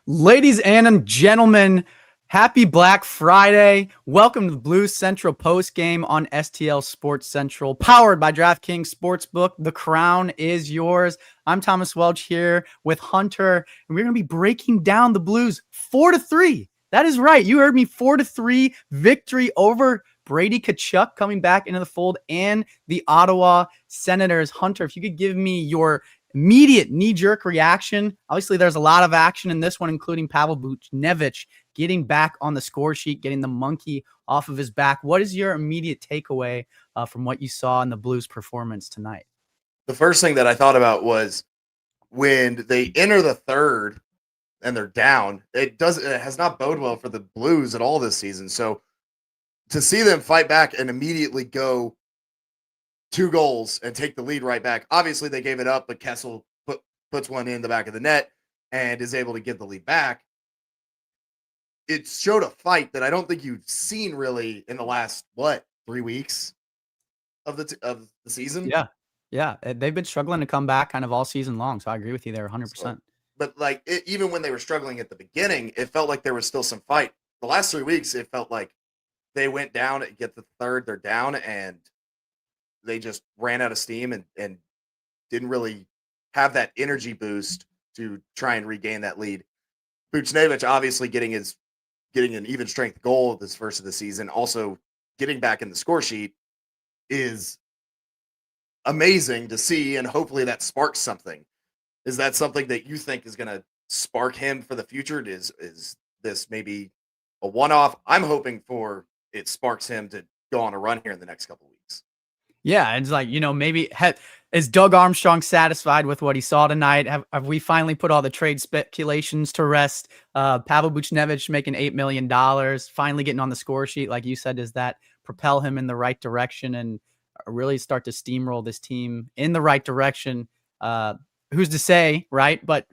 Ladies and gentlemen, happy Black Friday. Welcome to the Blues Central post game on STL Sports Central, powered by DraftKings Sportsbook. The crown is yours. I'm Thomas Welch here with Hunter, and we're going to be breaking down the Blues 4-3. That is right. You heard me, 4-3 victory over Brady Tkachuk coming back into the fold and the Ottawa Senators. Hunter, if you could give me your immediate knee-jerk reaction. Obviously, there's a lot of action in this one, including Pavel Buchnevich getting back on the score sheet, getting the monkey off of his back. What is your immediate takeaway from what you saw in the Blues' performance tonight? The first thing that I thought about was when they enter the third and they're down, it has not boded well for the Blues at all this season. So to see them fight back and immediately go 2 goals and take the lead right back. Obviously, they gave it up, but Kessel puts one in the back of the net and is able to get the lead back. It showed a fight that I don't think you've seen really in the last 3 weeks of the season. Yeah, they've been struggling to come back kind of all season long. So I agree with you there, 100%. But even when they were struggling at the beginning, it felt like there was still some fight. The last 3 weeks, it felt like they went down and get the third, they're down, and they just ran out of steam and didn't really have that energy boost to try and regain that lead. Buchnevich obviously getting an even strength goal this first of the season, also getting back in the score sheet is amazing to see, and hopefully that sparks something. Is that something that you think is going to spark him for the future? Is this maybe a one-off? I'm hoping for it sparks him to go on a run here in the next couple of weeks. Yeah, it's like, maybe is Doug Armstrong satisfied with what he saw tonight? Have we finally put all the trade speculations to rest? Pavel Buchnevich making $8 million, finally getting on the score sheet, like you said, does that propel him in the right direction and really start to steamroll this team in the right direction? Who's to say, right? But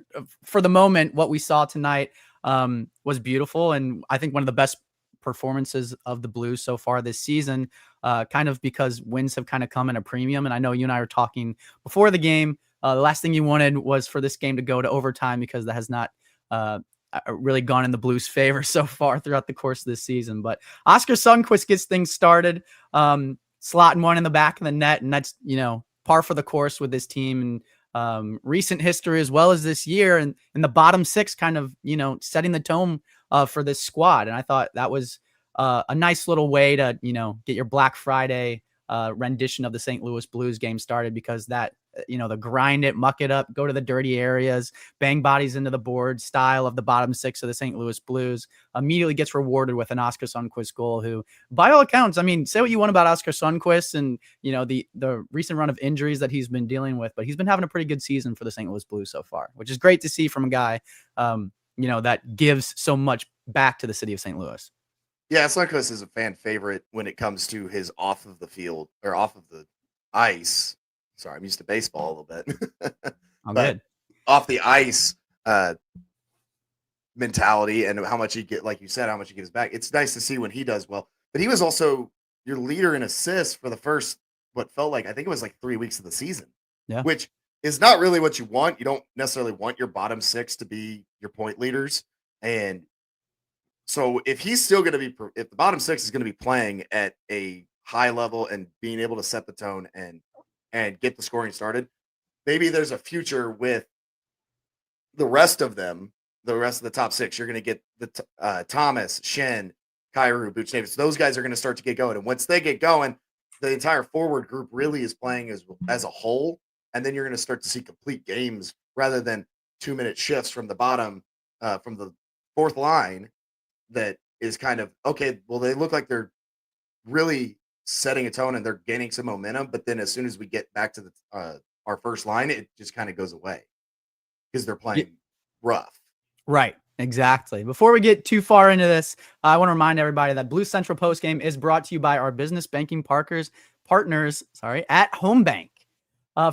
for the moment, what we saw tonight was beautiful, and I think one of the best performances of the Blues so far this season, kind of because wins have kind of come in a premium. And I know you and I were talking before the game. The last thing you wanted was for this game to go to overtime, because that has not really gone in the Blues' favor so far throughout the course of this season. But Oscar Sundqvist gets things started, slotting one in the back of the net, and that's par for the course with this team and recent history as well as this year, and the bottom six kind of setting the tone for this squad. And I thought that was a nice little way to get your Black Friday rendition of the St. Louis Blues game started, because that the grind it, muck it up, go to the dirty areas, bang bodies into the board style of the bottom six of the St. Louis Blues immediately gets rewarded with an Oscar Sundqvist goal, who by all accounts, I mean, say what you want about Oscar Sundqvist and the recent run of injuries that he's been dealing with, but he's been having a pretty good season for the St. Louis Blues so far, which is great to see from a guy that gives so much back to the city of St. Louis. Yeah, Sundqvist is a fan favorite when it comes to his off of the field or off of the ice. Sorry, I'm used to baseball a little bit. I'm good. Off the ice mentality and how much he get, like you said, how much he gives back. It's nice to see when he does well. But he was also your leader in assists for the first, what felt like, I think it was like 3 weeks of the season. Yeah. Which is not really what you want. You don't necessarily want your bottom six to be your point leaders. And so if he's still going to be, if the bottom six is going to be playing at a high level and being able to set the tone and get the scoring started, maybe there's a future with the rest of them, the rest of the top six. You're going to get the Thomas, Shen, Kyrou, Buchnevich. Those guys are going to start to get going. And once they get going, the entire forward group really is playing as a whole. And then you're going to start to see complete games rather than 2-minute shifts from the bottom, from the fourth line. That is kind of, okay, well, they look like they're really setting a tone and they're gaining some momentum. But then as soon as we get back to our first line, it just kind of goes away because they're playing rough. Right. Exactly. Before we get too far into this, I want to remind everybody that Blue Central Postgame is brought to you by our business banking partners at Home Bank.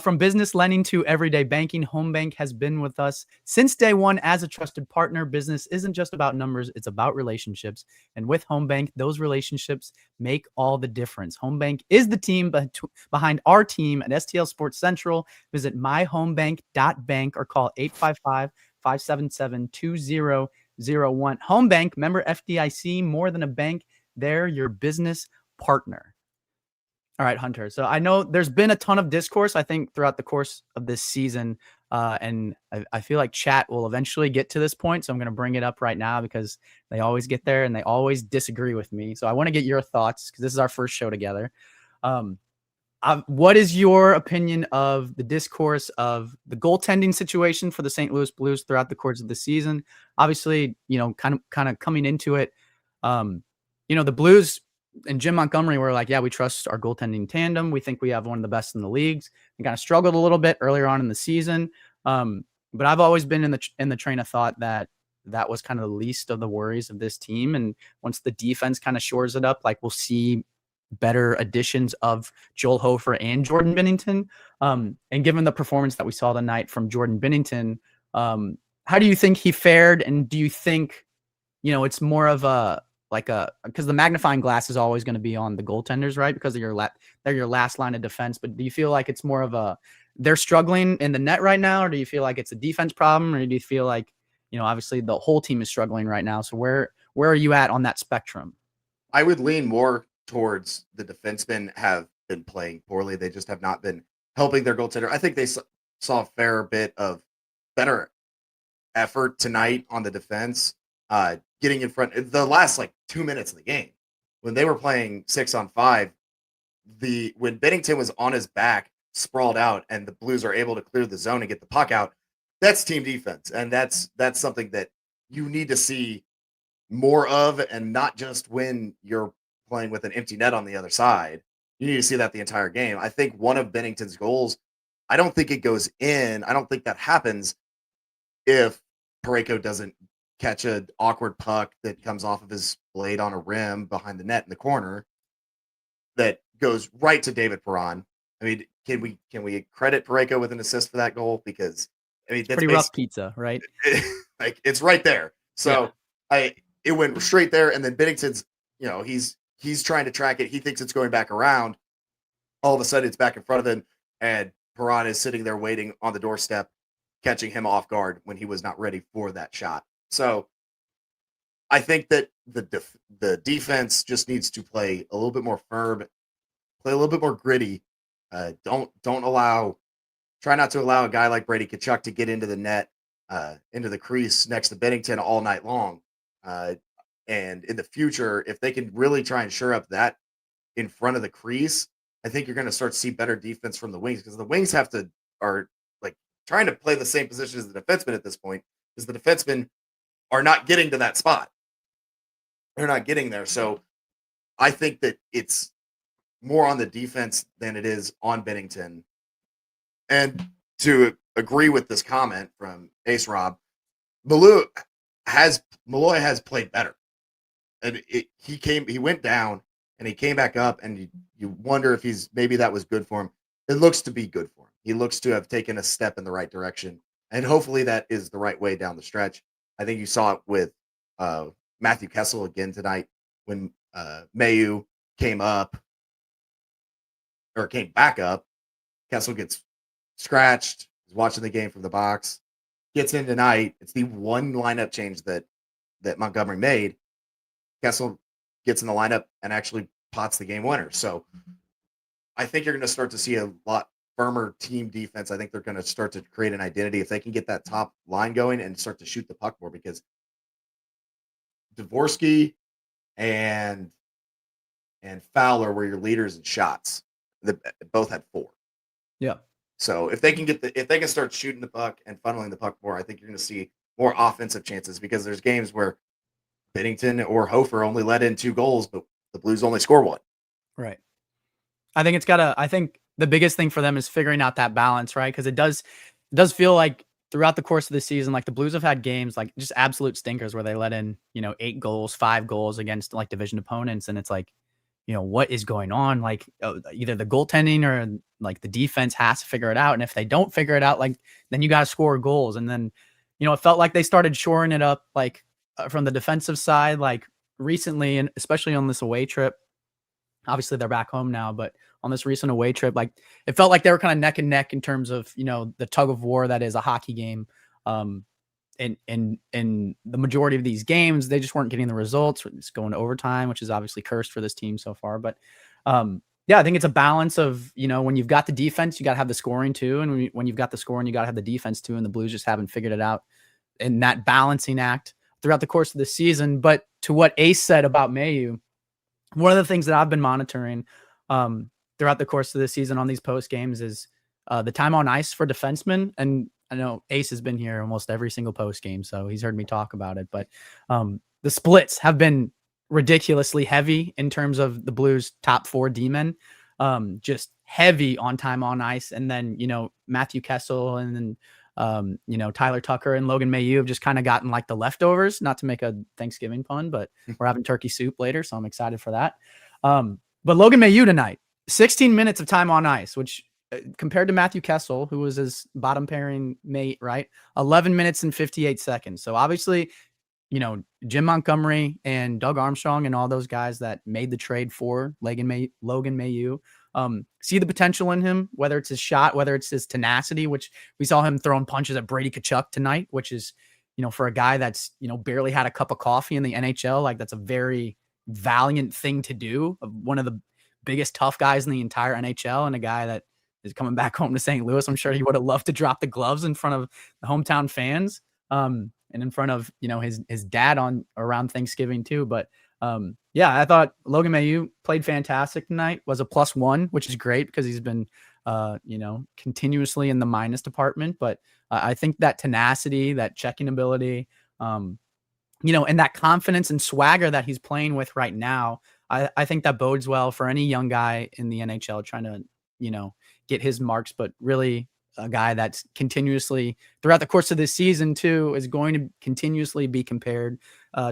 From business lending to everyday banking, Home Bank has been with us since day one as a trusted partner. Business isn't just about numbers, it's about relationships. And with Home Bank, those relationships make all the difference. Home Bank is the team behind our team at STL Sports Central. Visit myhomebank.bank or call 577-2001. Home Bank, member FDIC, more than a bank. They're your business partner. All right, Hunter. So I know there's been a ton of discourse, I think, throughout the course of this season. And I feel like chat will eventually get to this point. So I'm going to bring it up right now because they always get there and they always disagree with me. So I want to get your thoughts because this is our first show together. What is your opinion of the discourse of the goaltending situation for the St. Louis Blues throughout the course of the season? Obviously, kind of coming into it, the Blues and Jim Montgomery were like, yeah, we trust our goaltending tandem. We think we have one of the best in the leagues. We kind of struggled a little bit earlier on in the season. But I've always been in the train of thought that was kind of the least of the worries of this team. And once the defense kind of shores it up, like we'll see better additions of Joel Hofer and Jordan Binnington. And given the performance that we saw tonight from Jordan Binnington, how do you think he fared? And do you think, it's more of because the magnifying glass is always going to be on the goaltenders, right? Because they're your last line of defense. But do you feel like it's more of they're struggling in the net right now? Or do you feel like it's a defense problem? Or do you feel like, obviously the whole team is struggling right now? So where are you at on that spectrum? I would lean more towards the defensemen have been playing poorly. They just have not been helping their goaltender. I think they saw a fair bit of better effort tonight on the defense, getting in front. The last 2 minutes of the game, when they were playing 6-on-5, when Binnington was on his back, sprawled out, and the Blues are able to clear the zone and get the puck out, that's team defense, and that's something that you need to see more of, and not just when you're playing with an empty net on the other side. You need to see that the entire game. I think one of Bennington's goals, I don't think it goes in. I don't think that happens if Parayko doesn't catch an awkward puck that comes off of his blade on a rim behind the net in the corner that goes right to David Perron. I mean, can we credit Parayko with an assist for that goal? Because that's pretty rough pizza, right? It's right there. So yeah. It went straight there, and then Binnington's, he's trying to track it. He thinks it's going back around. All of a sudden, it's back in front of him, and Perron is sitting there waiting on the doorstep, catching him off guard when he was not ready for that shot. So I think that the defense just needs to play a little bit more firm, play a little bit more gritty. Try not to allow a guy like Brady Tkachuk to get into the net, into the crease next to Binnington all night long. And in the future, if they can really try and shore up that in front of the crease, I think you're going to start to see better defense from the wings, because the wings are trying to play the same position as the defensemen at this point, because the defensemen are not getting to that spot. They're not getting there. So I think that it's more on the defense than it is on Binnington. And to agree with this comment from Ace Rob, Malloy has played better. And he went down and he came back up, and you wonder if maybe that was good for him. It looks to be good for him. He looks to have taken a step in the right direction, and hopefully that is the right way down the stretch. I think you saw it with Matthew Kessel again tonight when Mayu came back up. Kessel gets scratched. He's watching the game from the box. Gets in tonight. It's the one lineup change that Montgomery made. Kessel gets in the lineup and actually pots the game winner. So I think you're going to start to see a lot firmer team defense. I think they're going to start to create an identity if they can get that top line going and start to shoot the puck more, because Dvorsky and Fowler were your leaders in shots. They both had 4. Yeah. So if they can start shooting the puck and funneling the puck more, I think you're going to see more offensive chances, because there's games where Binnington or Hofer only let in 2 goals, but the Blues only score 1. Right. I think the biggest thing for them is figuring out that balance, right? Because it does feel like throughout the course of the season, like the Blues have had games like just absolute stinkers where they let in, 8 goals, 5 goals against like division opponents. And it's like, what is going on? Like either the goaltending or like the defense has to figure it out. And if they don't figure it out, like then you got to score goals. And then, it felt like they started shoring it up, like from the defensive side, like recently, and especially on this away trip. Obviously they're back home now, but on this recent away trip, like it felt like they were kind of neck and neck in terms of, the tug of war that is a hockey game. in the majority of these games, they just weren't getting the results. It's going to overtime, which is obviously cursed for this team so far. But yeah, I think it's a balance of, when you've got the defense, you got to have the scoring too. And when you've got the scoring, you got to have the defense too. And the Blues just haven't figured it out in that balancing act throughout the course of the season. But to what Ace said about Mayu, one of the things that I've been monitoring throughout the course of the season on these post games is the time on ice for defensemen. And I know Ace has been here almost every single post game, so he's heard me talk about it. But the splits have been ridiculously heavy in terms of the Blues' top 4 D-men, just heavy on time on ice. And then, Matthew Kessel and then, Tyler Tucker and Logan Mailloux have just kind of gotten like the leftovers, not to make a Thanksgiving pun, but we're having turkey soup later, so I'm excited for that. But Logan Mailloux tonight, 16 minutes of time on ice, which compared to Matthew Kessel, who was his bottom pairing mate, right? 11 minutes and 58 seconds. So obviously, Jim Montgomery and Doug Armstrong and all those guys that made the trade for Logan Mailloux see the potential in him, whether it's his shot, whether it's his tenacity, which we saw him throwing punches at Brady Tkachuk tonight, which is, for a guy that's, barely had a cup of coffee in the NHL, like that's a very valiant thing to do. One of the biggest tough guys in the entire NHL and a guy that is coming back home to St. Louis. I'm sure he would have loved to drop the gloves in front of the hometown fans. And in front of, his dad around Thanksgiving too. But yeah, I thought Logan Mailloux played fantastic tonight, was a +1, which is great because he's been, continuously in the minus department. But I think that tenacity, that checking ability, and that confidence and swagger that he's playing with right now, I think that bodes well for any young guy in the NHL trying to, get his marks, but really a guy that's continuously throughout the course of this season too is going to continuously be compared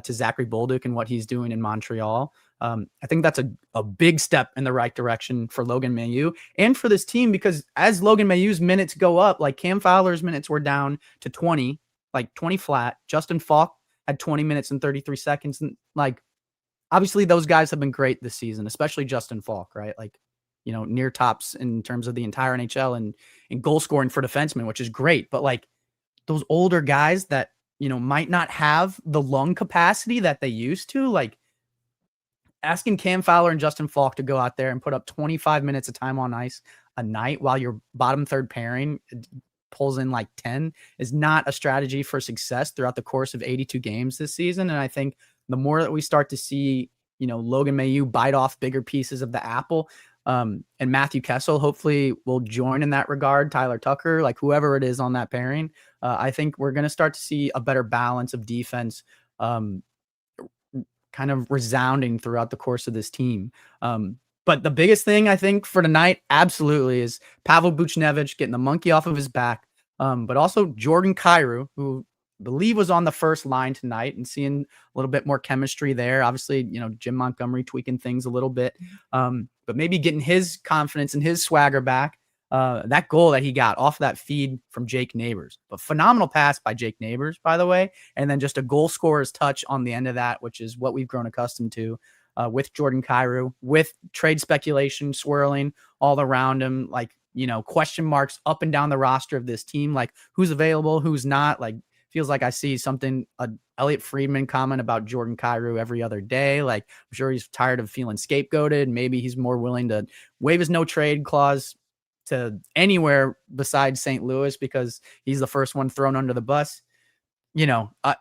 to Zachary Bolduc and what he's doing in Montreal. I think that's a big step in the right direction for Logan Mailloux and for this team, because as Logan Mailloux's minutes go up, like Cam Fowler's minutes were down to 20, like 20 flat. Justin Falk had 20 minutes and 33 seconds. And like, obviously those guys have been great this season, especially Justin Falk, right? Like, near tops in terms of the entire NHL and goal scoring for defensemen, which is great. But like those older guys that, might not have the lung capacity that they used to, like asking Cam Fowler and Justin Falk to go out there and put up 25 minutes of time on ice a night while your bottom third pairing pulls in like 10 is not a strategy for success throughout the course of 82 games this season. And I think the more that we start to see, Logan Mailloux bite off bigger pieces of the apple, and Matthew Kessel hopefully will join in that regard, Tyler Tucker, like whoever it is on that pairing, I think we're going to start to see a better balance of defense kind of resounding throughout the course of this team. But the biggest thing I think for tonight, absolutely, is Pavel Buchnevich getting the monkey off of his back, but also Jordan Kyrou, who I believe was on the first line tonight, and seeing a little bit more chemistry there. Obviously, Jim Montgomery tweaking things a little bit, but maybe getting his confidence and his swagger back. That goal that he got off that feed from Jake Neighbors, but phenomenal pass by Jake Neighbors, by the way, and then just a goal scorer's touch on the end of that, which is what we've grown accustomed to with Jordan Kyrou, with trade speculation swirling all around him, like, question marks up and down the roster of this team, like who's available, who's not. Like, feels like I see something, Elliot Friedman comment about Jordan Kyrou every other day. Like, I'm sure he's tired of feeling scapegoated. Maybe he's more willing to waive his no trade clause to anywhere besides St. Louis because he's the first one thrown under the bus.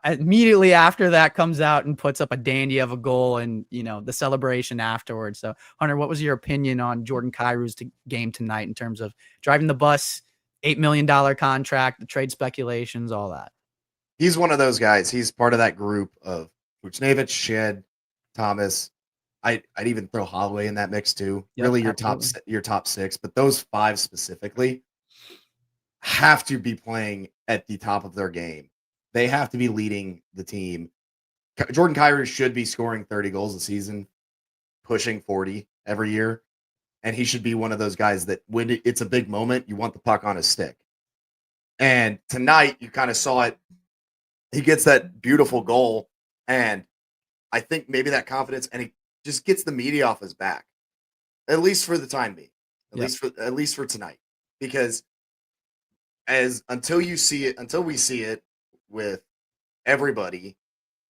Immediately after that comes out and puts up a dandy of a goal and, the celebration afterwards. So, Hunter, what was your opinion on Jordan Kyrou's game tonight in terms of driving the bus, $8 million contract, the trade speculations, all that? He's one of those guys. He's part of that group of Buchnevich, Shed, Thomas. I'd even throw Holloway in that mix too. Yep, really, absolutely. your top 6, but those 5 specifically have to be playing at the top of their game. They have to be leading the team. Jordan Kyrou should be scoring 30 goals a season, pushing 40 every year, and he should be one of those guys that when it's a big moment, you want the puck on his stick. And tonight, you kind of saw it. He gets that beautiful goal, and I think maybe that confidence, and he just gets the media off his back, at least for the time being, at least for tonight, because until we see it with everybody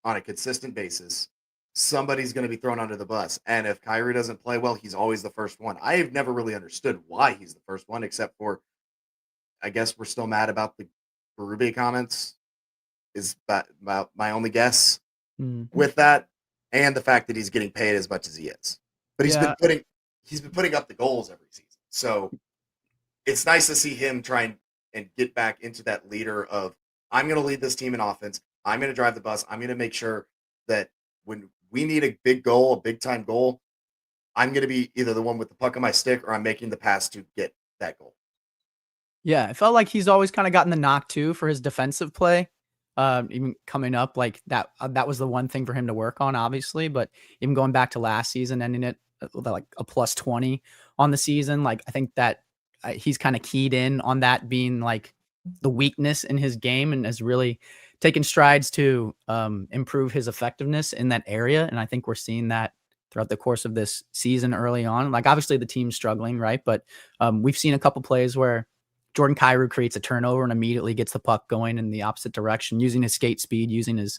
on a consistent basis, somebody's going to be thrown under the bus. And if Kyrie doesn't play well, he's always the first one. I have never really understood why he's the first one, except for I guess we're still mad about the Berube comments. Is that about my only guess Mhm. with that, and the fact that he's getting paid as much as he is. But Yeah. he's been putting up the goals every season. So it's nice to see him try and get back into that leader of I'm going to lead this team in offense. I'm going to drive the bus. I'm going to make sure that when we need a big goal, a big time goal, I'm going to be either the one with the puck on my stick or I'm making the pass to get that goal. Yeah, it felt like he's always kinda gotten the knock too for his defensive play. Even coming up like that that was the one thing for him to work on, obviously, but even going back to last season, ending it with like a plus 20 on the season, like I think that he's kinda keyed in on that being like the weakness in his game and has really taken strides to improve his effectiveness in that area. And I think we're seeing that throughout the course of this season early on. Like obviously the team's struggling, right? But we've seen a couple plays where Jordan Kyrou creates a turnover and immediately gets the puck going in the opposite direction, using his skate speed, using his,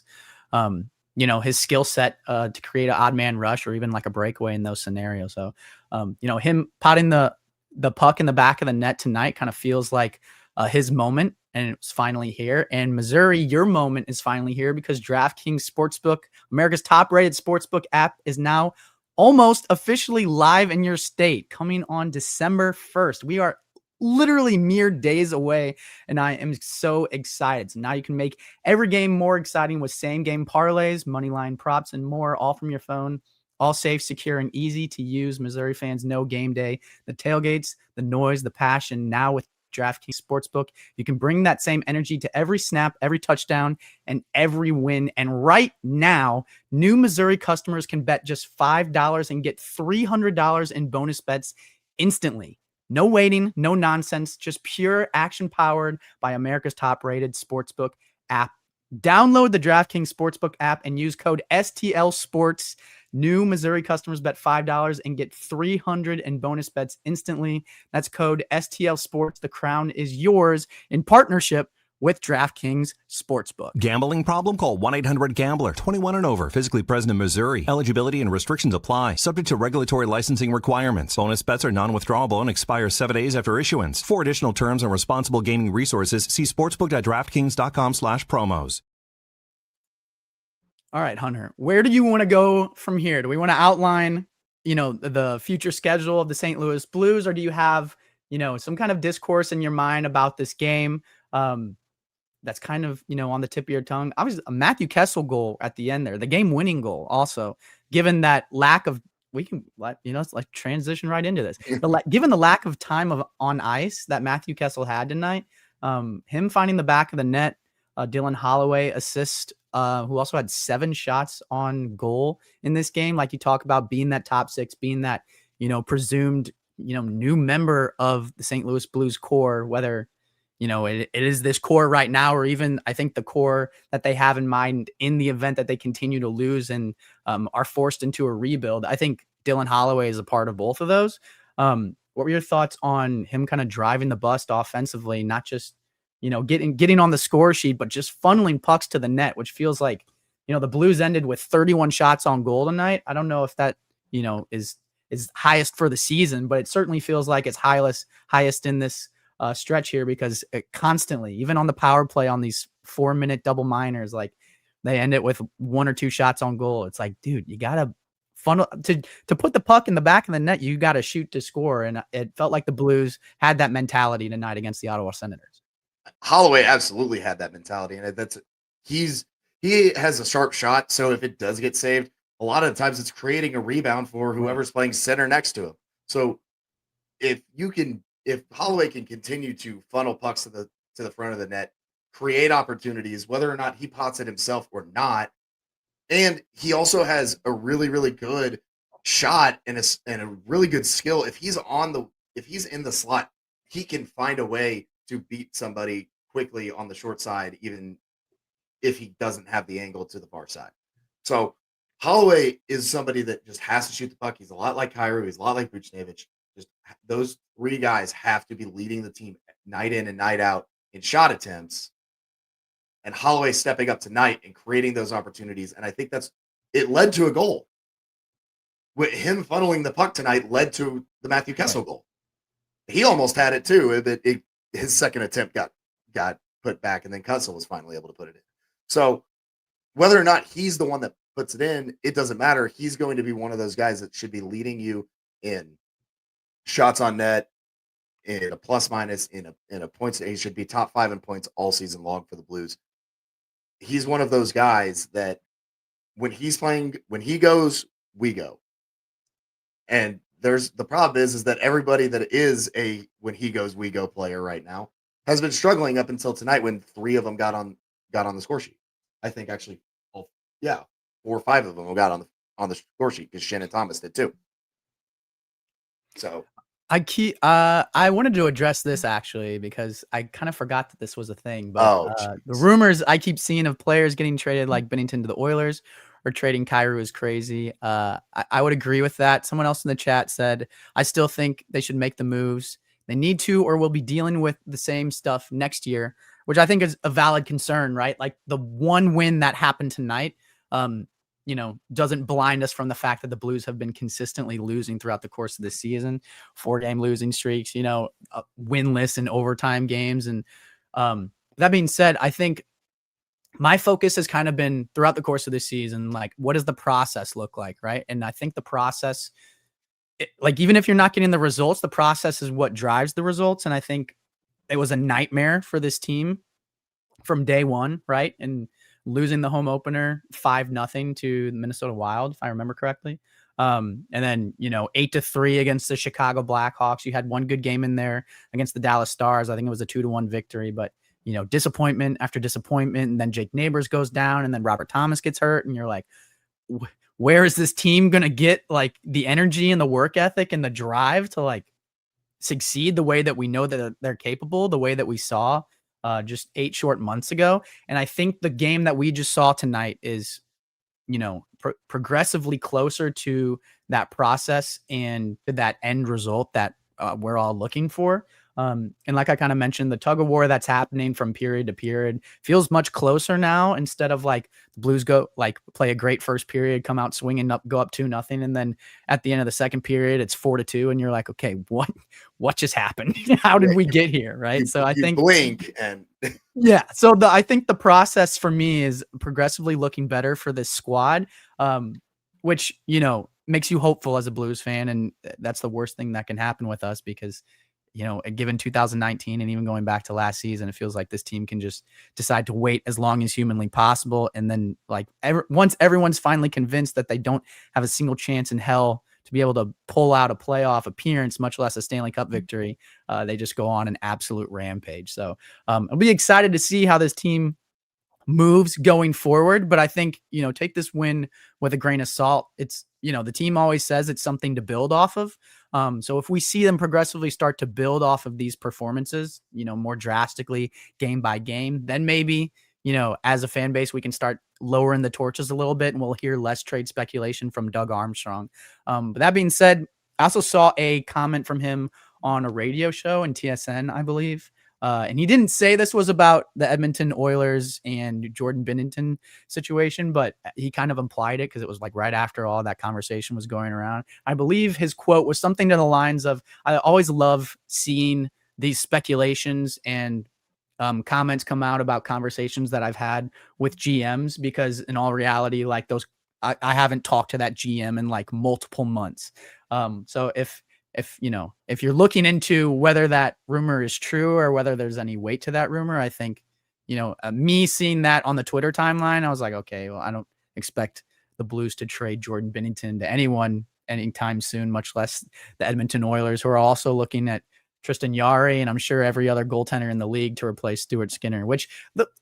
his skill set to create an odd man rush or even like a breakaway in those scenarios. So, him potting the puck in the back of the net tonight kind of feels like his moment, and it's finally here. And Missouri, your moment is finally here because DraftKings Sportsbook, America's top-rated sportsbook app, is now almost officially live in your state, coming on December 1st. We are literally mere days away, and I am so excited. So now you can make every game more exciting with same game parlays, money line props, and more, all from your phone. All safe, secure, and easy to use. Missouri fans know game day, the tailgates, the noise, the passion. Now with DraftKings Sportsbook, you can bring that same energy to every snap, every touchdown, and every win. And right now, new Missouri customers can bet just $5 and get $300 in bonus bets instantly. No waiting, no nonsense, just pure action powered by America's top rated sportsbook app. Download the DraftKings Sportsbook app and use code STL Sports. New Missouri customers bet $5 and get 300 in bonus bets instantly. That's code STL Sports. The crown is yours in partnership with DraftKings Sportsbook. Gambling problem? Call 1-800-GAMBLER. 21 and over. Physically present in Missouri. Eligibility and restrictions apply. Subject to regulatory licensing requirements. Bonus bets are non-withdrawable and expire 7 days after issuance. For additional terms and responsible gaming resources, see sportsbook.draftkings.com/promos. All right, Hunter, where do you want to go from here? Do we want to outline, the future schedule of the St. Louis Blues, or do you have, some kind of discourse in your mind about this game? That's kind of, on the tip of your tongue. Obviously, a Matthew Kessel goal at the end there, the game-winning goal also, given that lack of we can it's like transition right into this. Given the lack of time on ice that Matthew Kessel had tonight, him finding the back of the net, Dylan Holloway assist, who also had 7 shots on goal in this game. Like you talk about being that top 6, being that, presumed, new member of the St. Louis Blues core, whether it is this core right now, or even I think the core that they have in mind in the event that they continue to lose and are forced into a rebuild. I think Dylan Holloway is a part of both of those. What were your thoughts on him kind of driving the bus offensively, not just, getting on the score sheet, but just funneling pucks to the net, which feels like, the Blues ended with 31 shots on goal tonight. I don't know if that, is highest for the season, but it certainly feels like it's highest in this stretch here, because it constantly, even on the power play on these 4-minute double minors, like they end it with 1 or 2 shots on goal. It's like, dude, you gotta funnel to put the puck in the back of the net. You got to shoot to score. And it felt like the Blues had that mentality tonight against the Ottawa Senators. Holloway absolutely had that mentality, and he has a sharp shot. So if it does get saved, a lot of the times it's creating a rebound for whoever's playing center next to him. So if Holloway can continue to funnel pucks to the front of the net, create opportunities, whether or not he pots it himself or not, and he also has a really really good shot and a really good skill. If he's in the slot, he can find a way to beat somebody quickly on the short side, even if he doesn't have the angle to the far side. So Holloway is somebody that just has to shoot the puck. He's a lot like Kyrou. He's a lot like Buchnevich. Just those 3 guys have to be leading the team night in and night out in shot attempts. and Holloway stepping up tonight and creating those opportunities. And I think it led to a goal. With him funneling the puck tonight led to the Matthew Kessel goal. He almost had it too, but his second attempt got put back, and then Kessel was finally able to put it in. So whether or not he's the one that puts it in, it doesn't matter. He's going to be one of those guys that should be leading you in shots on net, in a plus minus, in a points. He should be top 5 in points all season long for the Blues. He's one of those guys that when he's playing, when he goes, we go. And the problem is that everybody that is a when he goes, we go player right now has been struggling up until tonight when 3 of them got on the score sheet. I think actually, 4 or 5 of them got on the score sheet because Shannon Thomas did too. So I wanted to address this actually because I kind of forgot that this was a thing. But the rumors I keep seeing of players getting traded like Binnington to the Oilers or trading Kyrou is crazy. I would agree with that. Someone else in the chat said, I still think they should make the moves. They need to, or we'll be dealing with the same stuff next year, which I think is a valid concern, right? Like the one win that happened tonight, doesn't blind us from the fact that the Blues have been consistently losing throughout the course of the season, 4-game losing streaks, winless in overtime games. And that being said, I think my focus has kind of been throughout the course of the season, like what does the process look like, right? And I think the process, even if you're not getting the results, the process is what drives the results. And I think it was a nightmare for this team from day one, right? And losing the home opener 5-0 to the Minnesota Wild, if I remember correctly. And then, 8-3 against the Chicago Blackhawks. You had one good game in there against the Dallas Stars. I think it was a 2-1 victory, but disappointment after disappointment. And then Jake Neighbors goes down and then Robert Thomas gets hurt. And you're like, where is this team going to get like the energy and the work ethic and the drive to like succeed the way that we know that they're capable, the way that we saw just 8 short months ago? And I think the game that we just saw tonight is, progressively closer to that process and to that end result that we're all looking for. And like I kind of mentioned, the tug of war that's happening from period to period feels much closer now, instead of like the Blues play a great first period, come out swinging up, go up 2-0. And then at the end of the second period, it's 4-2. And you're like, okay, what just happened? How did we get here? Right. So I think blink and yeah. So I think the process for me is progressively looking better for this squad, which, makes you hopeful as a Blues fan. And that's the worst thing that can happen with us because, given 2019 and even going back to last season, it feels like this team can just decide to wait as long as humanly possible. And then once everyone's finally convinced that they don't have a single chance in hell to be able to pull out a playoff appearance, much less a Stanley Cup victory, they just go on an absolute rampage. So I'll be excited to see how this team moves going forward. But I think, take this win with a grain of salt. It's, the team always says it's something to build off of. So if we see them progressively start to build off of these performances, more drastically game by game, then maybe, as a fan base, we can start lowering the torches a little bit and we'll hear less trade speculation from Doug Armstrong. But that being said, I also saw a comment from him on a radio show in TSN, I believe. And he didn't say this was about the Edmonton Oilers and Jordan Binnington situation, but he kind of implied it because it was like right after all that conversation was going around. I believe his quote was something to the lines of, I always love seeing these speculations and comments come out about conversations that I've had with GMs, because in all reality, like I haven't talked to that GM in like multiple months. So if you're looking into whether that rumor is true or whether there's any weight to that rumor, I think, me seeing that on the Twitter timeline, I was like, okay, well, I don't expect the Blues to trade Jordan Binnington to anyone anytime soon, much less the Edmonton Oilers, who are also looking at Tristan Jarry, and I'm sure every other goaltender in the league to replace Stuart Skinner, which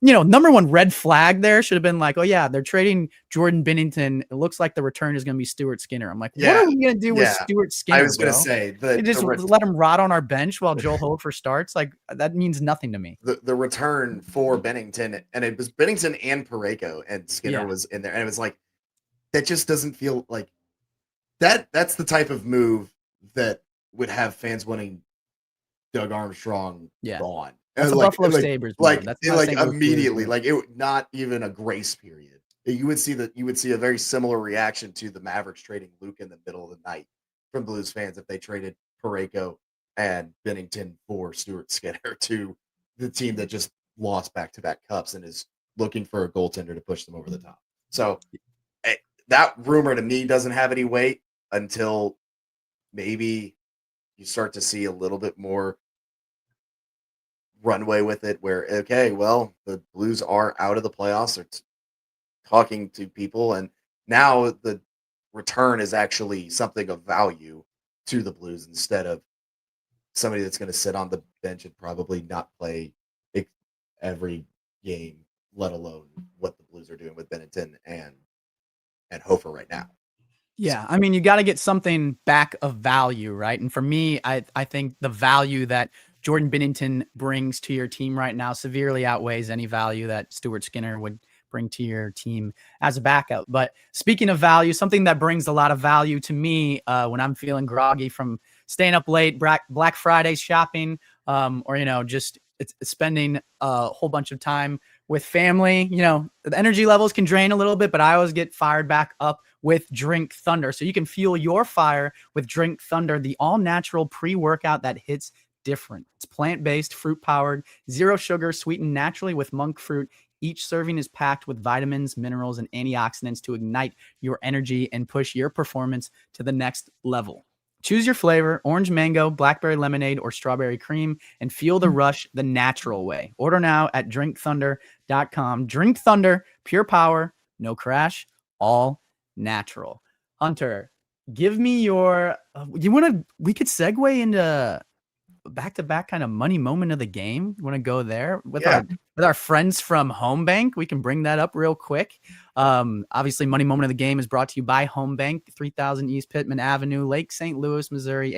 number one red flag there should have been like, oh yeah, they're trading Jordan Binnington. It looks like the return is going to be Stuart Skinner. I'm like, what are we going to do with Stuart Skinner? I was going to say let him rot on our bench while Joel Hofer starts. Like that means nothing to me. The return for Binnington, and it was Binnington and Parayko, and Skinner was in there, and it was like, that just doesn't feel like that. That's the type of move that would have fans wanting Doug Armstrong gone. That's a Buffalo Sabres move. That's not a St. Louis Blues immediately, move. like it, not even a grace period. You would see a very similar reaction to the Mavericks trading Luke in the middle of the night from Blues fans if they traded Parayko and Bennington for Stuart Skinner to the team that just lost back-to-back cups and is looking for a goaltender to push them over the top. So that rumor to me doesn't have any weight until maybe you start to see a little bit more runway with it where, okay, well, the Blues are out of the playoffs. They're talking to people, and now the return is actually something of value to the Blues instead of somebody that's going to sit on the bench and probably not play every game, let alone what the Blues are doing with Bennington and Hofer right now. Yeah, I mean, you got to get something back of value, right? And for me, I think the value that Jordan Binnington brings to your team right now severely outweighs any value that Stuart Skinner would bring to your team as a backup. But speaking of value, something that brings a lot of value to me when I'm feeling groggy from staying up late, Black Friday shopping, or just it's spending a whole bunch of time with family. The energy levels can drain a little bit, but I always get fired back up with Drink Thunder. So you can fuel your fire with Drink Thunder, the all-natural pre-workout that hits different. It's plant-based, fruit-powered, zero sugar, sweetened naturally with monk fruit. Each serving is packed with vitamins, minerals, and antioxidants to ignite your energy and push your performance to the next level. Choose your flavor: orange mango, blackberry lemonade, or strawberry cream, and feel the rush the natural way. Order now at drinkthunder.com. Drink Thunder, pure power, no crash, all natural. Hunter, give me your we could segue into back-to-back kind of money moment of the game. You want to go there with our friends from Home Bank? We can bring that up real quick. Obviously, money moment of the game is brought to you by Home Bank, 3000 East Pittman Avenue, Lake St. Louis, Missouri,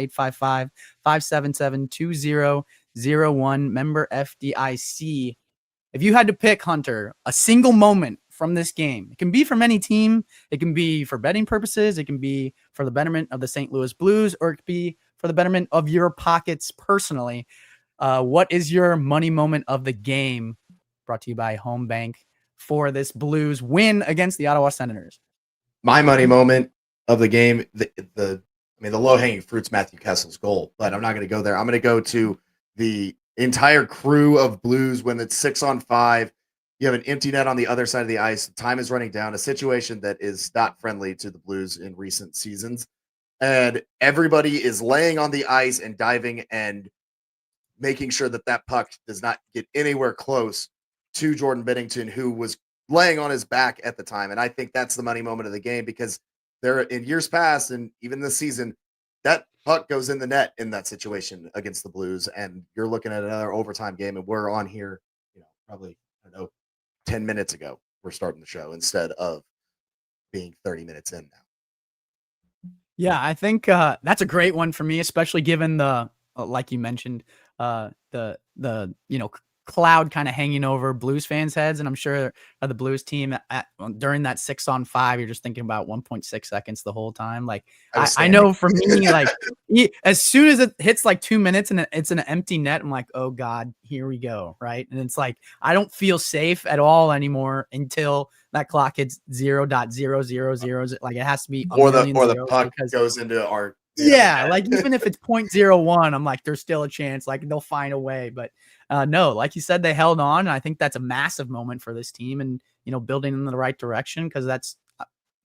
855-577-2001. Member FDIC. If you had to pick, Hunter, a single moment from this game, it can be from any team. It can be for betting purposes. It can be for the betterment of the St. Louis Blues, or it could be for the betterment of your pockets personally. What is your money moment of the game, brought to you by Home Bank, for this Blues win against the Ottawa Senators? My money moment of the game, the low-hanging fruit's Matthew Kessel's goal, but I'm not going to go there. I'm going to go to the entire crew of Blues when it's 6-on-5. You have an empty net on the other side of the ice. Time is running down, a situation that is not friendly to the Blues in recent seasons. And everybody is laying on the ice and diving and making sure that puck does not get anywhere close to Jordan Binnington, who was laying on his back at the time. And I think that's the money moment of the game, because there in years past and even this season, that puck goes in the net in that situation against the Blues. And you're looking at another overtime game, and we're on here, probably, 10 minutes ago, we're starting the show instead of being 30 minutes in now. Yeah, I think that's a great one for me, especially given the, like you mentioned, the cloud kind of hanging over Blues fans' heads. And I'm sure the Blues team during that 6-on-5, you're just thinking about 1.6 seconds the whole time. Like I know for me, like as soon as it hits like 2 minutes and it's an empty net, I'm like, oh God, here we go. Right. And it's like, I don't feel safe at all anymore until that clock hits 0.000. Like it has to be or the puck goes into our like even if it's 0.01, I'm like, there's still a chance, like they'll find a way. But no, like you said, they held on. And I think that's a massive moment for this team, and building in the right direction, because that's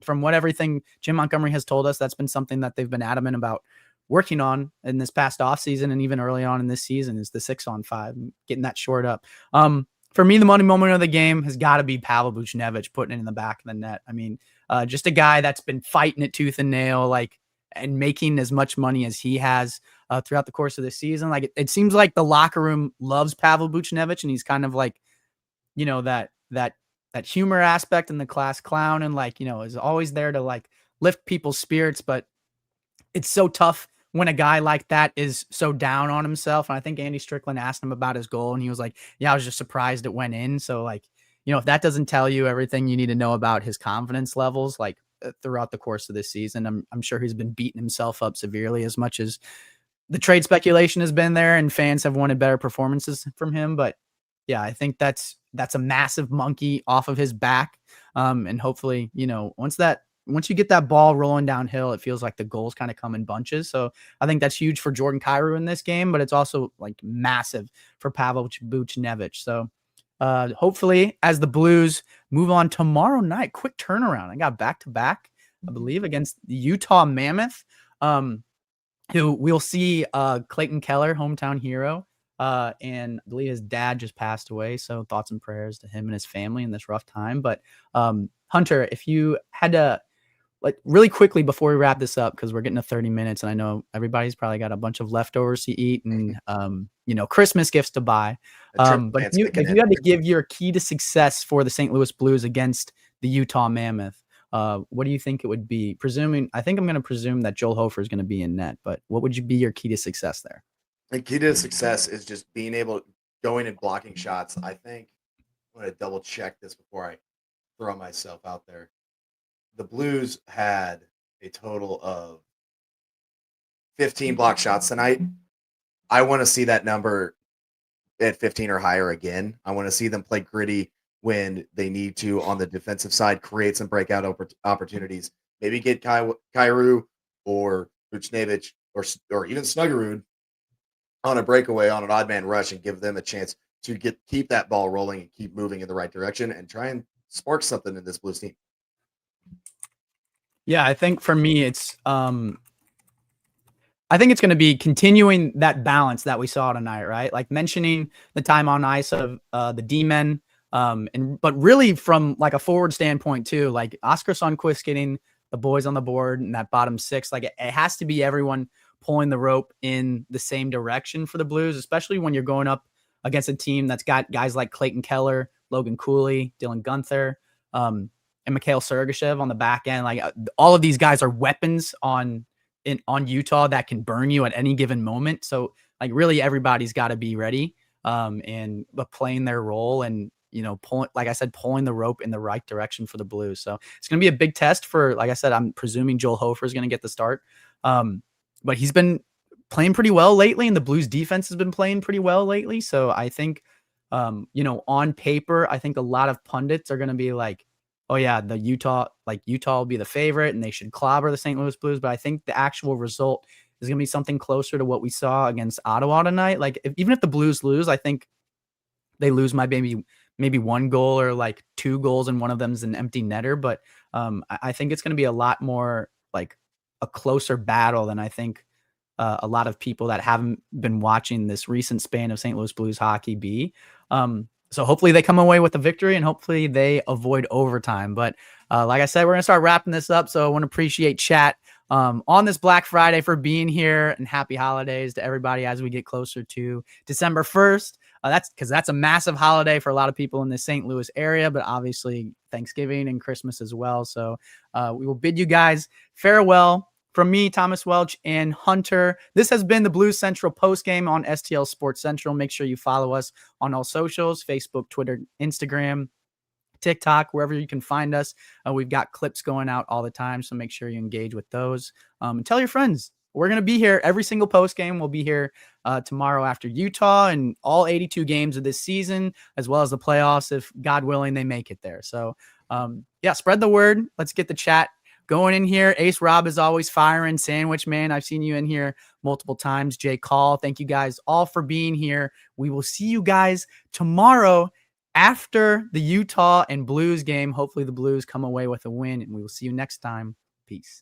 from what everything Jim Montgomery has told us, that's been something that they've been adamant about working on in this past offseason and even early on in this season, is the 6-on-5, getting that short up. For me, the money moment of the game has got to be Pavel Buchnevich putting it in the back of the net. I mean, just a guy that's been fighting it tooth and nail, and making as much money as he has throughout the course of the season. Like it seems like the locker room loves Pavel Buchnevich, and he's kind of like, that humor aspect and the class clown, and is always there to lift people's spirits. But it's so tough when a guy like that is so down on himself. And I think Andy Strickland asked him about his goal, and he was like, yeah, I was just surprised it went in. So if that doesn't tell you everything you need to know about his confidence levels, throughout the course of this season, I'm sure he's been beating himself up severely, as much as the trade speculation has been there and fans have wanted better performances from him. But yeah, I think that's a massive monkey off of his back. And hopefully, once you get that ball rolling downhill, it feels like the goals kind of come in bunches. So I think that's huge for Jordan Kyrou in this game, but it's also like massive for Pavel Buchnevich. So hopefully as the Blues move on tomorrow night, quick turnaround. I got back-to-back, I believe, against the Utah Mammoth, who we'll see Clayton Keller, hometown hero. And I believe his dad just passed away. So thoughts and prayers to him and his family in this rough time. But Hunter, if you had to, like, really quickly before we wrap this up, because we're getting to 30 minutes and I know everybody's probably got a bunch of leftovers to eat and, Christmas gifts to buy. But if you had to give your key to success for the St. Louis Blues against the Utah Mammoth, what do you think it would be? I think I'm going to presume that Joel Hofer is going to be in net, but what would be your key to success there? The key to success is just being able going and blocking shots. I think I'm going to double check this before I throw myself out there. The Blues had a total of 15 block shots tonight. I want to see that number at 15 or higher again. I want to see them play gritty when they need to on the defensive side, create some breakout opportunities. Maybe get Kyrou or Buchnevich or even Snuggerud on a breakaway on an odd man rush and give them a chance to keep that ball rolling and keep moving in the right direction and try and spark something in this Blues team. Yeah, I think for me, it's going to be continuing that balance that we saw tonight, right? Like mentioning the time on ice of the D-men, but really from like a forward standpoint too, like Oscar Sundqvist getting the boys on the board and that bottom six, like it has to be everyone pulling the rope in the same direction for the Blues, especially when you're going up against a team that's got guys like Clayton Keller, Logan Cooley, Dylan Guenther, and Mikhail Sergachev on the back end. Like all of these guys are weapons on Utah that can burn you at any given moment. So like really everybody's got to be ready but playing their role and, pulling the rope in the right direction for the Blues. So it's going to be a big test for, like I said, I'm presuming Joel Hofer is going to get the start. But he's been playing pretty well lately and the Blues defense has been playing pretty well lately. So I think, on paper, I think a lot of pundits are going to be like, oh yeah, Utah will be the favorite and they should clobber the St. Louis Blues. But I think the actual result is going to be something closer to what we saw against Ottawa tonight. Like even if the Blues lose, I think they lose by maybe one goal or like 2 goals and one of them is an empty netter. But I think it's going to be a lot more like a closer battle than I think a lot of people that haven't been watching this recent span of St. Louis Blues hockey be. So hopefully they come away with a victory and hopefully they avoid overtime. But like I said, we're going to start wrapping this up. So I want to appreciate chat on this Black Friday for being here and happy holidays to everybody as we get closer to December 1st. That's a massive holiday for a lot of people in the St. Louis area, but obviously Thanksgiving and Christmas as well. So we will bid you guys farewell. From me, Thomas Welch, and Hunter, this has been the Blues Central postgame on STL Sports Central. Make sure you follow us on all socials, Facebook, Twitter, Instagram, TikTok, wherever you can find us. We've got clips going out all the time, so make sure you engage with those. And tell your friends. We're going to be here every single postgame. We'll be here tomorrow after Utah and all 82 games of this season, as well as the playoffs, if God willing, they make it there. So, spread the word. Let's get the chat going in here. Ace Rob is always firing. Sandwich Man, I've seen you in here multiple times. Jay Call, thank you guys all for being here. We will see you guys tomorrow after the Utah and Blues game. Hopefully the Blues come away with a win, and we will see you next time. Peace.